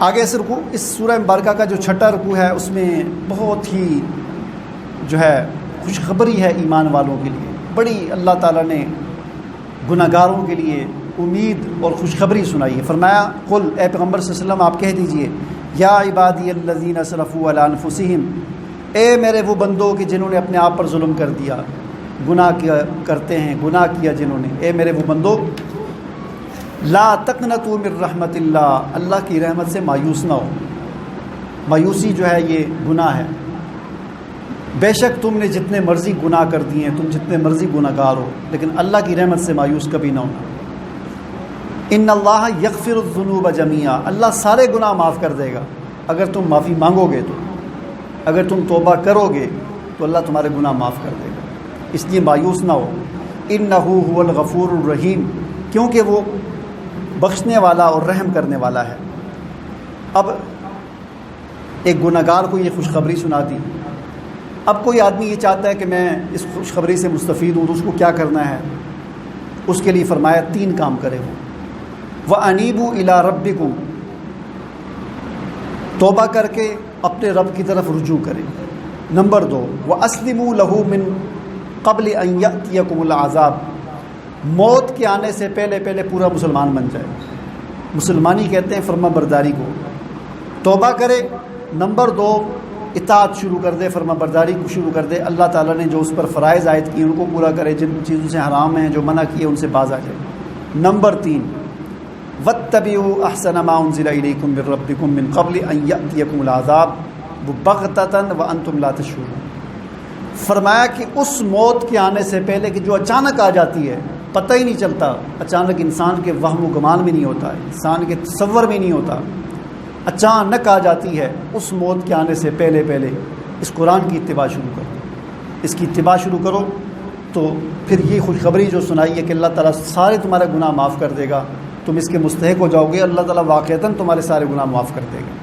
آگے سے رکوع، اس سورہ مبارکہ کا جو چھٹا رکوع ہے اس میں بہت ہی جو ہے خوشخبری ہے ایمان والوں کے لیے، بڑی اللہ تعالیٰ نے گناہ گاروں کے لیے امید اور خوشخبری سنائی ہے۔ فرمایا قل، اے پیغمبر صلی اللہ علیہ وسلم آپ کہہ دیجئے، یا عبادی الذین اسرفوا علی انفسہم، اے میرے وہ بندوں کہ جنہوں نے اپنے آپ پر ظلم کر دیا، گناہ کیا کرتے ہیں، گناہ کیا جنہوں نے، اے میرے وہ بندوں لا تقنطوا من رحمت اللہ، اللہ کی رحمت سے مایوس نہ ہو۔ مایوسی جو ہے یہ گناہ ہے۔ بے شک تم نے جتنے مرضی گناہ کر دیے ہیں، تم جتنے مرضی گناہ گار ہو، لیکن اللہ کی رحمت سے مایوس کبھی نہ ہونا۔ ان اللہ یغفر الذنوب جميعا، اللہ سارے گناہ معاف کر دے گا اگر تم معافی مانگو گے تو، اگر تم توبہ کرو گے تو اللہ تمہارے گناہ معاف کر دے گا، اس لیے مایوس نہ ہو۔ انہ هو الغفور الرحیم، کیونکہ وہ بخشنے والا اور رحم کرنے والا ہے۔ اب ایک گناہ گار کو یہ خوشخبری سنا دی، اب کوئی آدمی یہ چاہتا ہے کہ میں اس خوشخبری سے مستفید ہوں تو اس کو کیا کرنا ہے؟ اس کے لیے فرمایا 3 کام کرے ہو۔ وَأَنِيبُوا إِلَىٰ رَبِّكُمْ، توبہ کر کے اپنے رب کی طرف رجوع کریں۔ نمبر 2 وَأَسْلِمُوا لَهُ مِن قَبْلِ أَن يَأْتِيَكُمُ الْعَذَابُ، موت کے آنے سے پہلے پورا مسلمان بن جائے۔ مسلمانی کہتے ہیں فرما برداری کو۔ توبہ کرے، نمبر 2 اطاعت شروع کر دے، فرما برداری کو شروع کر دے، اللہ تعالیٰ نے جو اس پر فرائض عائد کیے ان کو پورا کرے، جن چیزوں سے حرام ہیں جو منع کیے ان سے باز آ جائے۔ نمبر 3 وَاتَّبِعُوا أَحْسَنَ مَا أُنزِلَ إِلَيْكُم مِّن رَّبِّكُم مِّن قَبْلِ أَن يَأْتِيَكُمُ الْعَذَابُ بَغْتَةً وَأَنتُمْ لَا تَشْعُرُونَ، فرمایا کہ اس موت کے آنے سے پہلے کہ جو اچانک آ جاتی ہے، پتہ ہی نہیں چلتا، اچانک انسان کے وہم و گمان میں نہیں ہوتا ہے، انسان کے تصور میں نہیں ہوتا، اچانک آ جاتی ہے، اس موت کے آنے سے پہلے اس قرآن کی اتباع شروع کرو، اس کی اتباع شروع کرو تو پھر یہ خوشخبری جو سنائی ہے کہ اللہ تعالیٰ سارے تمہارے گناہ معاف کر دے گا، تم اس کے مستحق ہو جاؤ گے، اللہ تعالیٰ واقعتاً تمہارے سارے گناہ معاف کر دے گا۔